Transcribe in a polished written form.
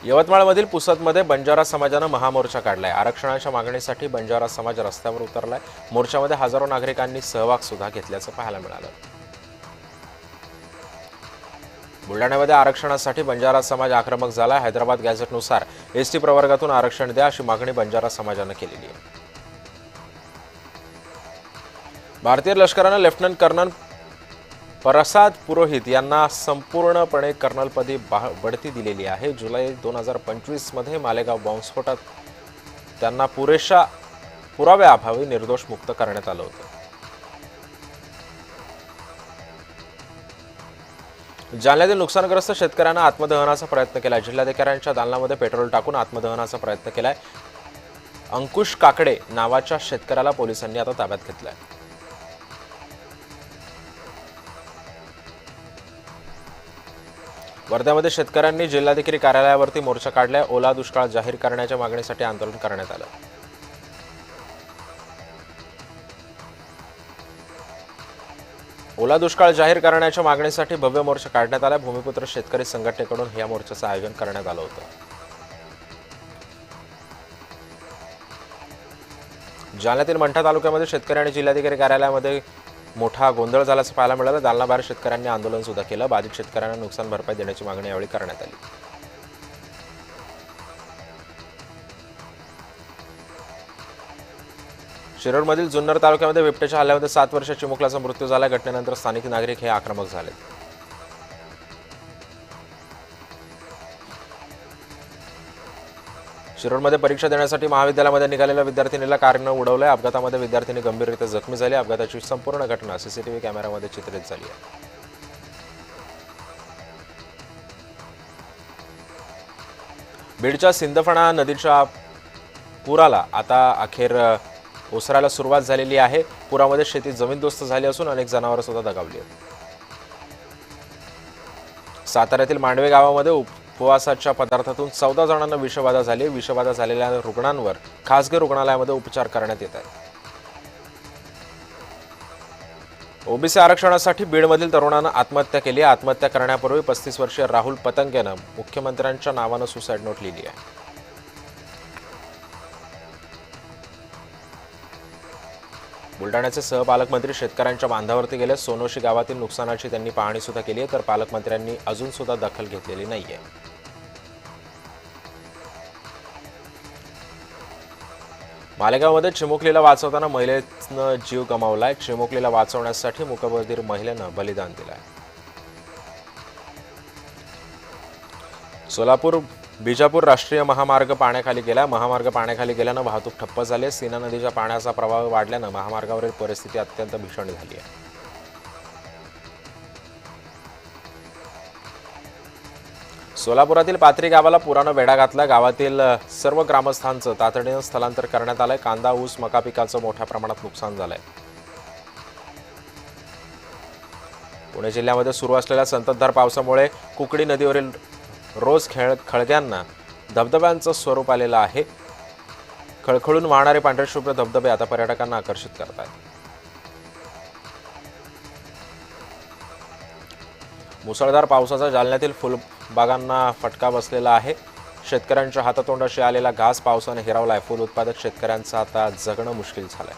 यवतमाळमधील पुसदमध्ये बंजारा समाजानं महामोर्चा काढलाय। आरक्षणाच्या मागणीसाठी बंजारा समाज रस्त्यावर उतरलाय। मोर्चामध्ये हजारो नागरिकांनी सहभाग सुद्धा घेतल्याचं पाहायला मिळालं। बुलढाण्यामध्ये आरक्षणासाठी बंजारा समाज आक्रमक झाला। हैदराबाद गॅझेटनुसार एसटी प्रवर्गातून आरक्षण द्या अशी मागणी बंजारा समाजानं केलेली आहे। भारतीय लष्करानं लेफ्टनंट कर्नल प्रसाद पुरोहित यांना संपूर्णपणे कर्नलपदी बढती दिलेली आहे। जुलै 2025 मध्ये मालेगाव बॉम्बस्फोटात त्यांना पुरेशा पुराव्याअभावी निर्दोष मुक्त करण्यात आलं होतं। जालन्यातील नुकसानग्रस्त शेतकऱ्यांना आत्मदहनाचा प्रयत्न केला। जिल्हाधिकाऱ्यांच्या दालनामध्ये पेट्रोल टाकून आत्मदहनाचा प्रयत्न केलाय। अंकुश काकडे नावाच्या शेतकऱ्याला पोलिसांनी आता ताब्यात घेतलंय। वर्ध्यामध्ये शेतकऱ्यांनी जिल्हाधिकारी कार्यालयावरती मोर्चा काढलाय। ओला दुष्काळ जाहीर करण्याच्या मागणीसाठी आंदोलन करण्यात आलं। ओला दुष्काळ जाहीर करण्याच्या मागणीसाठी भव्य मोर्चा काढण्यात आला। भूमिपुत्र शेतकरी संघटनेकडून या मोर्चाचं आयोजन करण्यात आलं होतं। जालन्यातील मंठा तालुक्यामध्ये शेतकरी आणि जिल्हाधिकारी कार्यालयामध्ये मोठा गोंधळ झाल्याचं पाहायला मिळालं। दालनाबाहेर शेतकऱ्यांनी आंदोलन सुद्धा केलं। बाधित शेतकऱ्यांना नुकसान भरपाई देण्याची मागणी यावेळी करण्यात आली। शिरोडमधील जुन्नर तालुक्यामध्ये बिबट्याच्या हल्ल्यामध्ये 7 वर्षीय चिमुकल्याचा मृत्यू झाला। घटनेनंतर स्थानिक नागरिक हे आक्रमक झाले। शिरोडमध्ये परीक्षा देण्यासाठी महाविद्यालयामध्ये निघालेल्या विद्यार्थिनीला कारनं उडवलंय। अपघातामध्ये विद्यार्थिनी गंभीररीत्या जखमी झाली। अपघाताची संपूर्ण घटना सीसीटीव्ही कॅमेऱ्यामध्ये चित्रित झाली आहे। बीडच्या सिंदफणा नदीच्या पुराला आता अखेर ओसरायला सुरुवात झालेली आहे। पुरामध्ये शेती जमीनदोस्त झाली असून अनेक जनावरं सुद्धा दगावली आहेत। साताऱ्यातील मांडवे गावामध्ये उपवासाच्या पदार्थातून 14 जणांना विषबाधा झाली। विषबाधा झालेल्या रुग्णांवर खासगी रुग्णालयामध्ये उपचार करण्यात येत आहेत। ओबीसी आरक्षणासाठी बीडमधील तरुणानं आत्महत्या केली। आत्महत्या करण्यापूर्वी 35 वर्षीय राहुल पतंगेनं मुख्यमंत्र्यांच्या नावानं सुसाईड नोट लिहिली आहे। बुलढाण्याचे सहपालकमंत्री शेतकऱ्यांच्या बांधावरती गेले। सोनोशी गावातील नुकसानाची त्यांनी पाहणी सुद्धा केली आहे, तर पालकमंत्र्यांनी अजून सुद्धा दखल घेतलेली नाहीये। मालेगावमध्ये चिमुकलीला वाचवताना महिलेनं जीव गमावलाय। चिमुकलीला वाचवण्यासाठी मूकबधीर महिलेनं बलिदान दिलंय। सोलापूर बिजापूर राष्ट्रीय महामार्ग पाण्याखाली गेला। महामार्ग पाण्याखाली गेल्यानं वाहतूक ठप्प झाली। सीना नदीच्या पाण्याचा प्रवाह वाढल्यानं महामार्गावरील परिस्थिती अत्यंत भीषण झाली आहे। सोलापुरातील पाथरी गावाला पुरानं वेढा घातला। गावातील सर्व ग्रामस्थांचं तातडीनं स्थलांतर करण्यात आलंय। कांदा, ऊस, मका पिकाचं मोठ्या प्रमाणात नुकसान झालंय। पुणे जिल्ह्यामध्ये सुरू असलेल्या संततधार पावसामुळे कुकडी नदीवरील रोज खळग्यांना धबधब्यांचं स्वरूप आलेलं आहे। खळखळून वाहणारे पांढरे शुभ्र धबधबे आता पर्यटकांना आकर्षित करतात। मुसळधार पावसाचा जालन्यातील फुलबागांना फटका बसलेला आहे। शेतकऱ्यांच्या हातातोंडाशी आलेला घास पावसाने हिरावलाय। फुल उत्पादक शेतकऱ्यांचं आता जगणं मुश्किल झालंय।